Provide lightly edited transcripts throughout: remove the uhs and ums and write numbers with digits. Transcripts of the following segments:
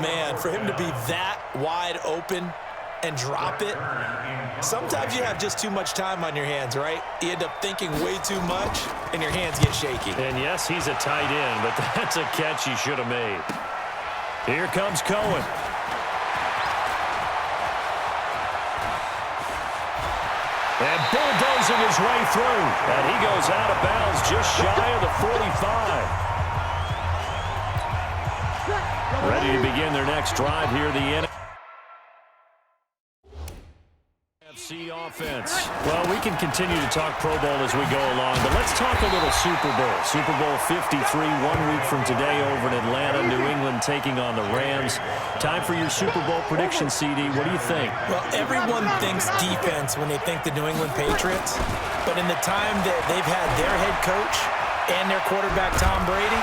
man, for him to be that wide open and drop it, sometimes you have just too much time on your hands, right? You end up thinking way too much, and your hands get shaky. And yes, he's a tight end, but that's a catch he should have made. Here comes Cohen. And bulldozing his way through. And he goes out of bounds just shy of the 45. Ready to begin their next drive here, the NFC offense. Well, we can continue to talk Pro Bowl as we go along, but let's talk a little Super Bowl. Super Bowl 53, 1 week from today over in Atlanta, New England taking on the Rams. Time for your Super Bowl prediction, CD. What do you think? Well, everyone thinks defense when they think the New England Patriots, but in the time that they've had their head coach and their quarterback, Tom Brady,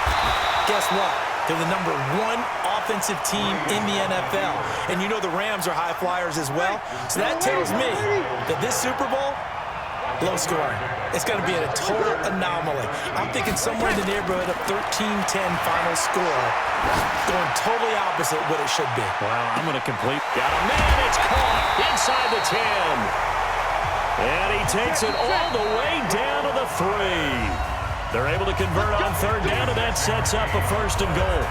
guess what? They're the #1 offensive team in the NFL. And you know the Rams are high flyers as well. So that tells me that this Super Bowl, low scoring. It's going to be a total anomaly. I'm thinking somewhere in the neighborhood of 13-10 final score, going totally opposite what it should be. Well, I'm going to complete. Got a man. It's caught inside the 10. And he takes it all the way down to the 3. They're able to convert on third down, and that sets up a 1st and goal.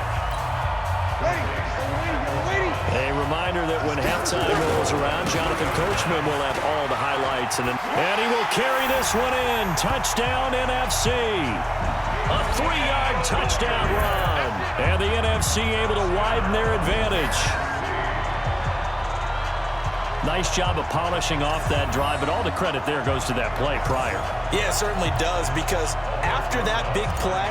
A reminder that when halftime rolls around, Jonathan Coachman will have all the highlights. And he will carry this one in. Touchdown, NFC. A 3-yard touchdown run. And the NFC able to widen their advantage. Nice job of polishing off that drive, but all the credit there goes to that play prior. Yeah, it certainly does, because after that big play,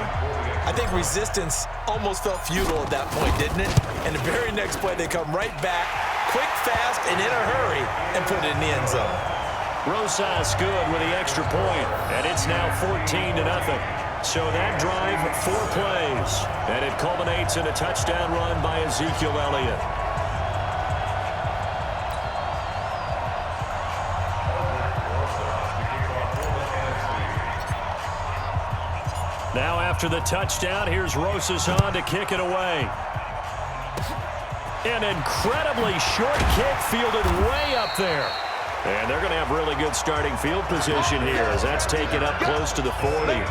I think resistance almost felt futile at that point, didn't it? And the very next play, they come right back, quick, fast, and in a hurry, and put it in the end zone. Rosas good with the extra point, and it's now 14-0. So that drive, 4 plays, and it culminates in a touchdown run by Ezekiel Elliott. Now after the touchdown, here's Rosas on to kick it away. An incredibly short kick fielded way up there. And they're going to have really good starting field position here as that's taken up close to the 40.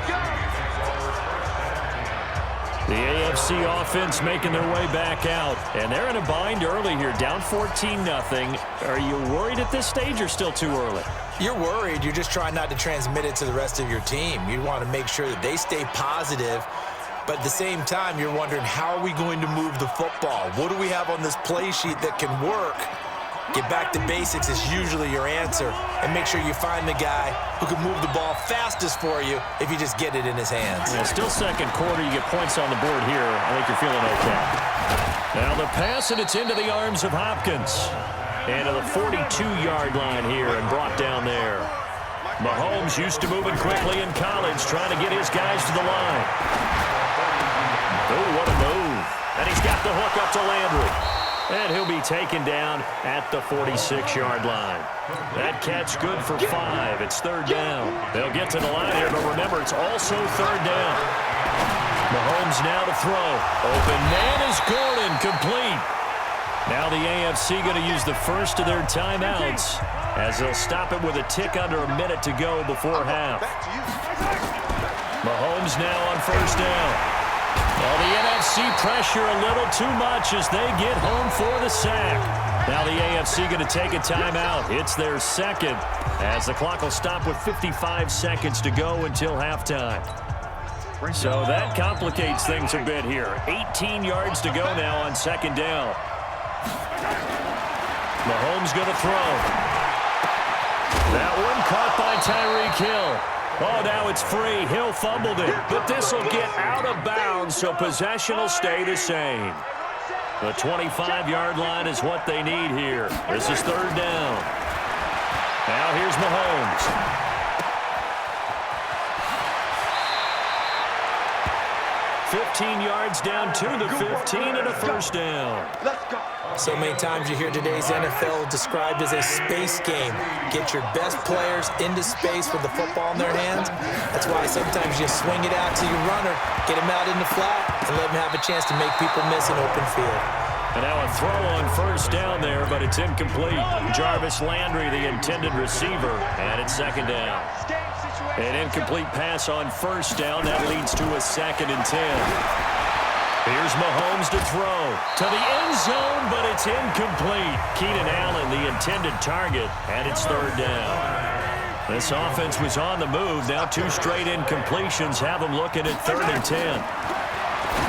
The AFC offense making their way back out. And they're in a bind early here, down 14-0. Are you worried at this stage or still too early? You're worried. You're just trying not to transmit it to the rest of your team. You want to make sure that they stay positive, but at the same time, you're wondering, how are we going to move the football? What do we have on this play sheet that can work? Get back to basics is usually your answer, and make sure you find the guy who can move the ball fastest for you if you just get it in his hands. Yeah, still second quarter. You get points on the board here. I think you're feeling okay. Now the pass, and it's into the arms of Hopkins. And to the 42-yard line here and brought down there. Mahomes used to moving quickly in college, trying to get his guys to the line. Oh, what a move. And he's got the hook up to Landry. And he'll be taken down at the 46-yard line. That catch good for 5. It's 3rd down. They'll get to the line here, but remember, it's also 3rd down. Mahomes now to throw. Open man is Gordon, complete. Now the AFC going to use the first of their timeouts as they'll stop it with a tick under a minute to go before half. Mahomes now on 1st down. Well, the NFC pressure a little too much as they get home for the sack. Now the AFC going to take a timeout. It's their 2nd as the clock will stop with 55 seconds to go until halftime. So that complicates things a bit here. 18 yards to go now on 2nd down. Mahomes going to throw. That one caught by Tyreek Hill. Oh, now it's free. Hill fumbled it, but this will get out of bounds, so possession will stay the same. The 25-yard line is what they need here. This is 3rd down. Now here's Mahomes. 15 yards down to the 15 and a 1st down. So many times you hear today's NFL described as a space game. Get your best players into space with the football in their hands. That's why sometimes you swing it out to your runner, get him out in the flat, and let him have a chance to make people miss an open field. And now a throw on first down there, but it's incomplete. Jarvis Landry, the intended receiver, and it's second down. An incomplete pass on first down. That leads to a 2nd and 10. Here's Mahomes to throw to the end zone, but it's incomplete. Keenan Allen, the intended target, and it's 3rd down. This offense was on the move. Now 2 straight incompletions have them looking at 3rd and 10.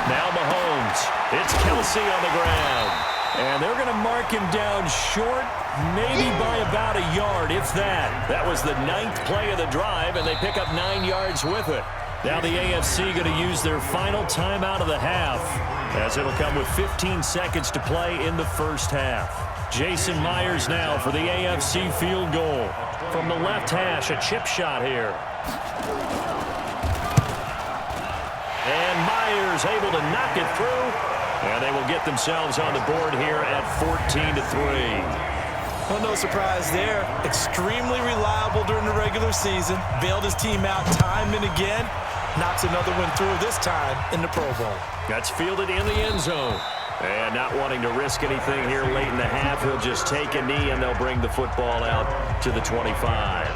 Now Mahomes. It's Kelsey on the ground. And they're going to mark him down short, maybe by about a yard, if that. That was the 9th play of the drive, and they pick up 9 yards with it. Now the AFC going to use their final timeout of the half, as it'll come with 15 seconds to play in the first half. Jason Myers now for the AFC field goal. From the left hash, a chip shot here. And Myers able to knock it through. And they will get themselves on the board here at 14-3. Well, no surprise there. Extremely reliable during the regular season. Bailed his team out time and again. Knocks another one through, this time in the Pro Bowl. That's fielded in the end zone. And not wanting to risk anything here late in the half, he'll just take a knee and they'll bring the football out to the 25.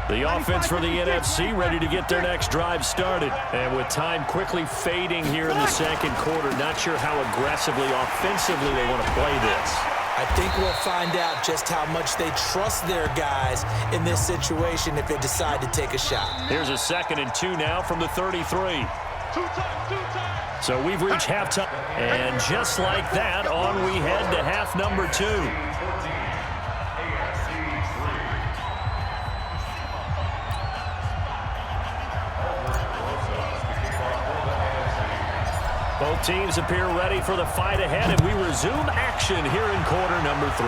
The offense for the NFC ready to get their next drive started. And with time quickly fading here in the second quarter, not sure how aggressively, offensively they want to play this. I think we'll find out just how much they trust their guys in this situation if they decide to take a shot. Here's a 2nd and 2 now from the 33. So we've reached halftime. And just like that, on we head to half number 2. Both teams appear ready for the fight ahead, and we resume action here in quarter number 3.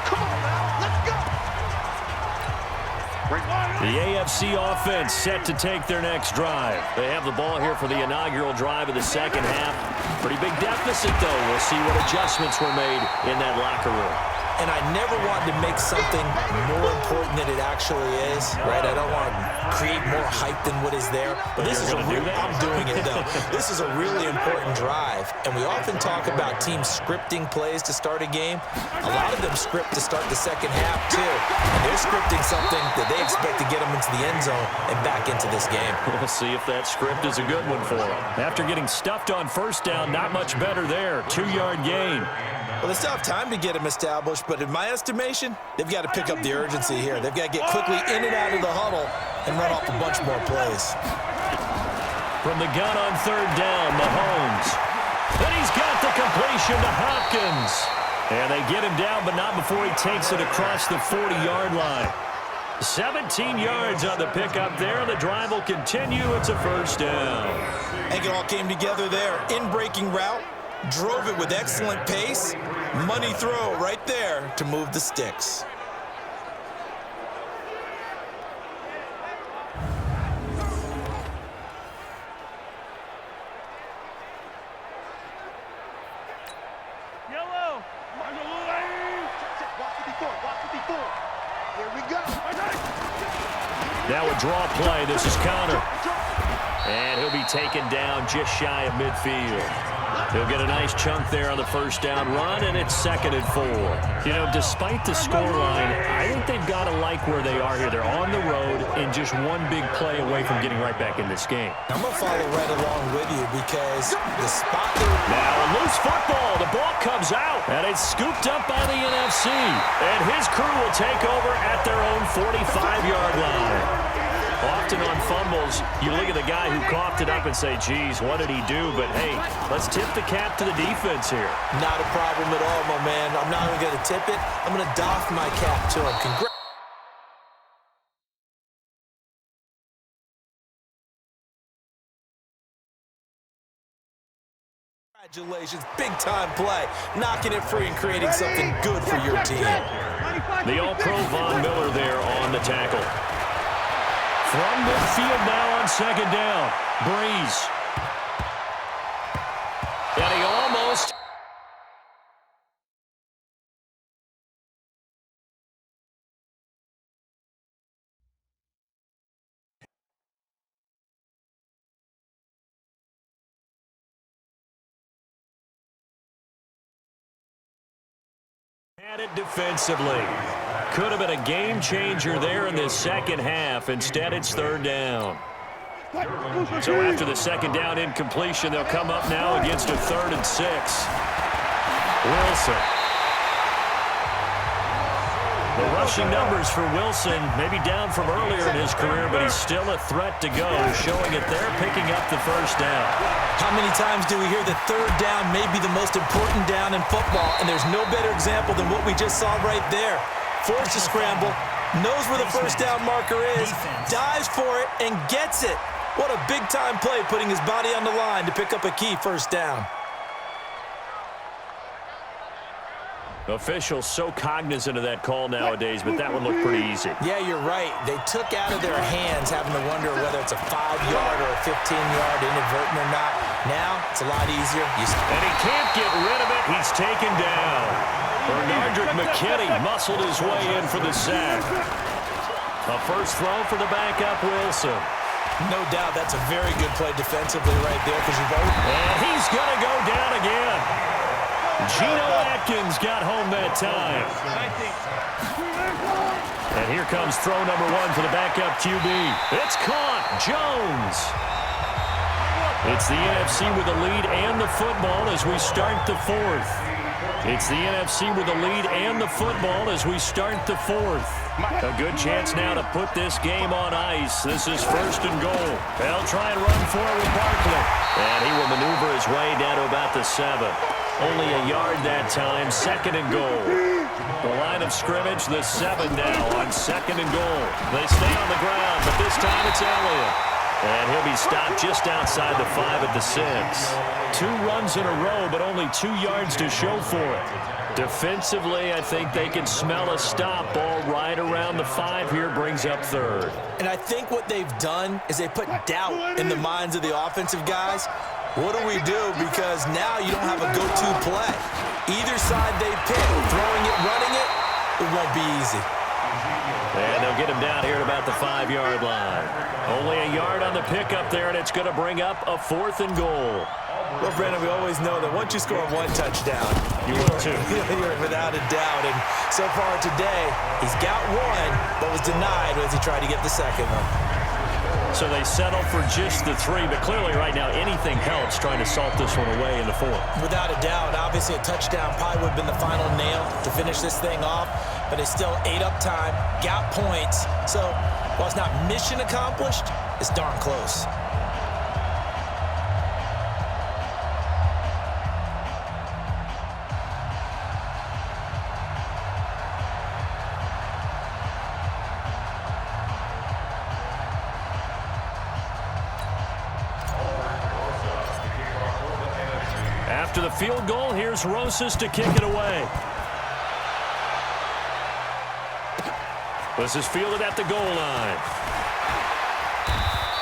Come on now, let's go. The AFC offense set to take their next drive. They have the ball here for the inaugural drive of the second half. Pretty big deficit, though. We'll see what adjustments were made in that locker room. And I never wanted to make something more important than it actually is, right? I don't want to create more hype than what is there. But this is a real, I'm doing it, though. This is a really important drive. And we often talk about teams scripting plays to start a game. A lot of them script to start the second half, too. And they're scripting something that they expect to get them into the end zone and back into this game. We'll see if that script is a good one for them. After getting stuffed on first down, not much better there. 2-yard gain. Well, they still have time to get them established, but in my estimation, they've got to pick up the urgency here. They've got to get quickly in and out of the huddle and run off a bunch more plays. From the gun on 3rd down, Mahomes. And he's got the completion to Hopkins. And they get him down, but not before he takes it across the 40-yard line. 17 yards on the pickup there. The drive will continue. It's a first down. I think it all came together there. In-breaking route. Drove it with excellent pace. Money throw right there to move the sticks. Yellow. Watch 54. Here we go. Now a draw play. This is Connor. And he'll be taken down just shy of midfield. He'll get a nice chunk there on the first down run, and it's 2nd and 4. You know, despite the scoreline, I think they've got to like where they are here. They're on the road and just one big play away from getting right back in this game. I'm going to follow right along with you because the spot there... Now a loose football. The ball comes out, and it's scooped up by the NFC. And his crew will take over at their own 45-yard line. Often on fumbles, you look at the guy who coughed it up and say, geez, what did he do? But, hey, let's tip the cap to the defense here. Not a problem at all, my man. I'm not even going to tip it. I'm going to doff my cap to him. Congratulations. Big-time play. Knocking it free and creating something good for your team. The All-Pro Von Miller there on the tackle. From midfield now on 2nd down. Breeze. And he almost At it defensively. Could have been a game changer there in this second half. Instead, it's third down. So after the second down incompletion, they'll come up now against a 3rd and 6. Wilson. The rushing numbers for Wilson, maybe down from earlier in his career, but he's still a threat to go, showing it there, picking up the first down. How many times do we hear that third down may be the most important down in football, and there's no better example than what we just saw right there. Forced to scramble, knows where the first down marker is, dives for it, and gets it. What a big-time play, putting his body on the line to pick up a key first down. Officials so cognizant of that call nowadays, but that one looked pretty easy. Yeah, you're right. They took out of their hands having to wonder whether it's a 5-yard or a 15-yard inadvertent or not. Now, it's a lot easier. And he can't get rid of it. He's taken down. Bernardrick McKinney muscled his way in for the sack. A first throw for the backup Wilson. No doubt that's a very good play defensively right there because you've already... And he's going to go down again. Geno Atkins got home that time. And here comes throw number 1 for the backup QB. It's caught. Jones. It's the NFC with the lead and the football as we start the 4th. It's the NFC with the lead and the football as we start the 4th. A good chance now to put this game on ice. This is 1st and goal. They'll try and run for it with Barkley. And he will maneuver his way down to about the 7. Only a yard that time, 2nd and goal. The line of scrimmage, the 7 now on 2nd and goal. They stay on the ground, but this time it's Elliott. And he'll be stopped just outside the 5 at the 6. 2 runs in a row, but only 2 yards to show for it. Defensively, I think they can smell a stop. Ball right around the 5 here, brings up 3rd. And I think what they've done is they put doubt in the minds of the offensive guys. What do we do? Because now you don't have a go-to play. Either side they pick, throwing it, running it, it won't be easy. And they'll get him down here at about the 5-yard line. Only a yard on the pickup there, and it's going to bring up a 4th and goal. Well, Brandon, we always know that once you score 1 touchdown, you win 2. You're without a doubt. And so far today, he's got 1, but was denied as he tried to get the 2nd one. So they settle for just the 3, but clearly right now anything helps trying to salt this one away in the 4th. Without a doubt. Obviously a touchdown probably would have been the final nail to finish this thing off, but it's still ate up time, got points. So while it's not mission accomplished, it's darn close. After the field goal, here's Rosas to kick it away. This is fielded at the goal line.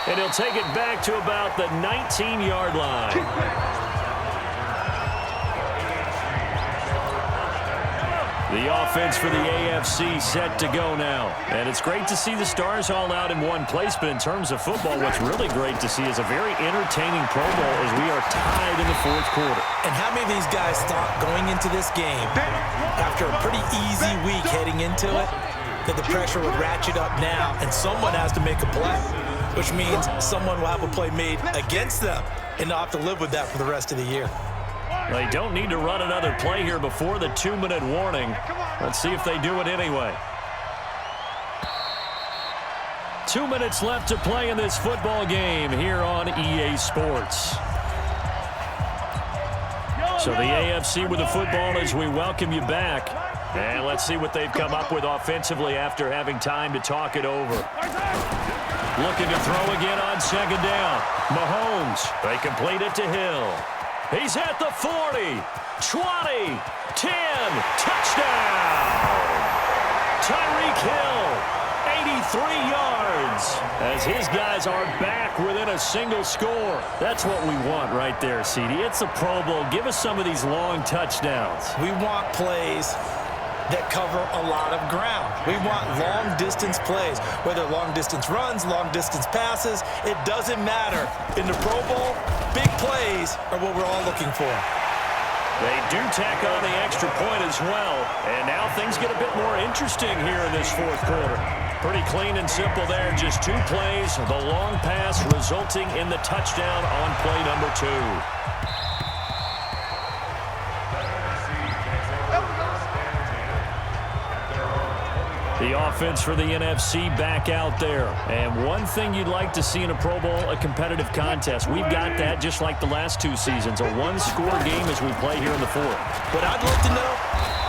And he'll take it back to about the 19-yard line. The offense for the AFC set to go now. And it's great to see the stars all out in one place, but in terms of football, what's really great to see is a very entertaining Pro Bowl as we are tied in the 4th quarter. And how many of these guys thought going into this game, after a pretty easy week heading into it, that the pressure would ratchet up now and someone has to make a play, which means someone will have a play made against them and not have to live with that for the rest of the year. They don't need to run another play here before the 2-minute warning. Let's see if they do it anyway. 2 minutes left to play in this football game here on EA Sports. So the AFC with the football as we welcome you back. And let's see what they've come up with offensively after having time to talk it over. Looking to throw again on 2nd down. Mahomes, they complete it to Hill. He's at the 40, 20, 10, touchdown! Tyreek Hill, 83 yards, as his guys are back within a single score. That's what we want right there, CD. It's a Pro Bowl. Give us some of these long touchdowns. We want plays that cover a lot of ground. We want long-distance plays, whether long-distance runs, long-distance passes. It doesn't matter. In the Pro Bowl, big plays are what we're all looking for. They do tack on the extra point as well. And now things get a bit more interesting here in this fourth quarter. Pretty clean and simple there. Just 2 plays. The long pass resulting in the touchdown on play number 2. The offense for the NFC back out there. And one thing you'd like to see in a Pro Bowl, a competitive contest. We've got that just like the last 2 seasons. A one-score game as we play here in the fourth. But I'd love to know,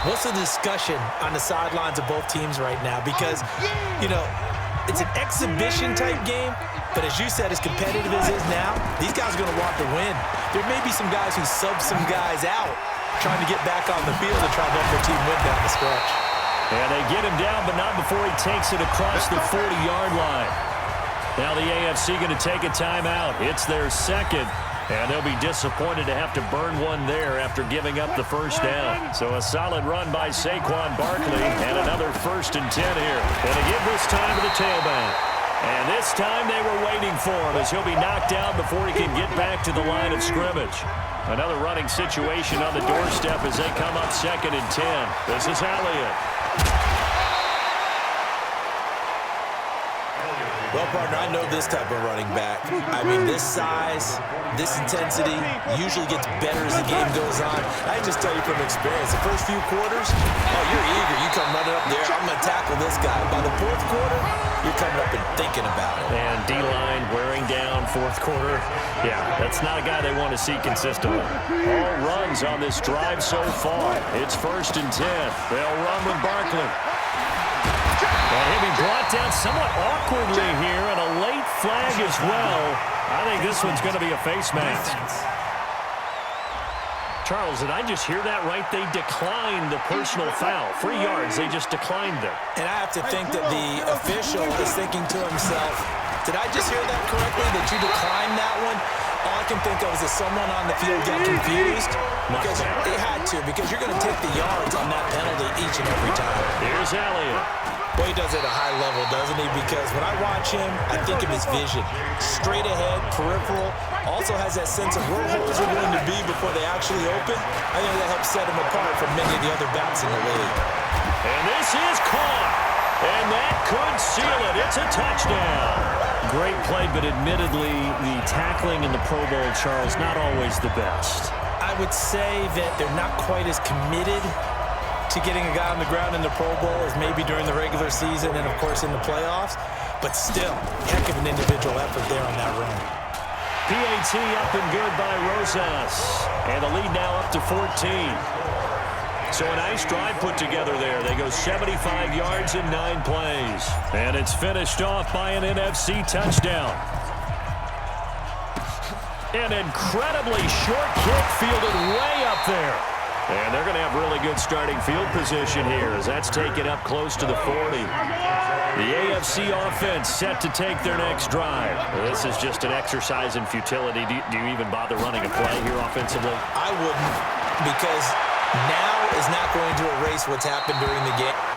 what's the discussion on the sidelines of both teams right now? Because, you know, it's an exhibition-type game. But as you said, as competitive as it is now, these guys are going to want to win. There may be some guys who sub some guys out trying to get back on the field and try to help their team win down the stretch. And they get him down, but not before he takes it across the 40-yard line. Now the AFC going to take a timeout. It's their second, and they'll be disappointed to have to burn one there after giving up the first down. So a solid run by Saquon Barkley, and another 1st and 10 here. Going to give this time to the tailback. And this time they were waiting for him as he'll be knocked down before he can get back to the line of scrimmage. Another running situation on the doorstep as they come up 2nd and 10. This is Elliott. Well, partner, I know this type of running back. I mean, this size, this intensity usually gets better as the game goes on. I just tell you from experience, the first few quarters, oh, you're eager. You come running up there, I'm going to tackle this guy. By the 4th quarter, you're coming up and thinking about it. And D-line wearing down 4th quarter. Yeah, that's not a guy they want to see consistently. All runs on this drive so far. It's 1st and 10. They'll run with Barkley. And he'll be brought down somewhat awkwardly here, and a late flag as well. I think this one's going to be a face mask. Charles, did I just hear that right? They declined the personal foul. 3 yards, they just declined them. And I have to think that the official is thinking to himself, did I just hear that correctly, that you declined that one? All I can think of is that someone on the field got confused. Because they had to, because you're going to take the yards on that penalty each and every time. Here's Elliott. Boy, he does it at a high level, doesn't he? Because when I watch him, I think of his vision. Straight ahead, peripheral. Also has that sense of where holes are going to be before they actually open. I think that helps set him apart from many of the other backs in the league. And this is caught. And that could seal it. It's a touchdown. Great play, but admittedly, the tackling in the Pro Bowl, Charles, not always the best. I would say that they're not quite as committed to getting a guy on the ground in the Pro Bowl as maybe during the regular season and, of course, in the playoffs. But still, heck of an individual effort there on that run. PAT up and good by Rosas. And the lead now up to 14. So a nice drive put together there. They go 75 yards in 9 plays. And it's finished off by an NFC touchdown. An incredibly short kick fielded way up there. And they're going to have really good starting field position here as that's taken up close to the 40. The AFC offense set to take their next drive. This is just an exercise in futility. Do you even bother running a play here offensively? I wouldn't, because now is not going to erase what's happened during the game.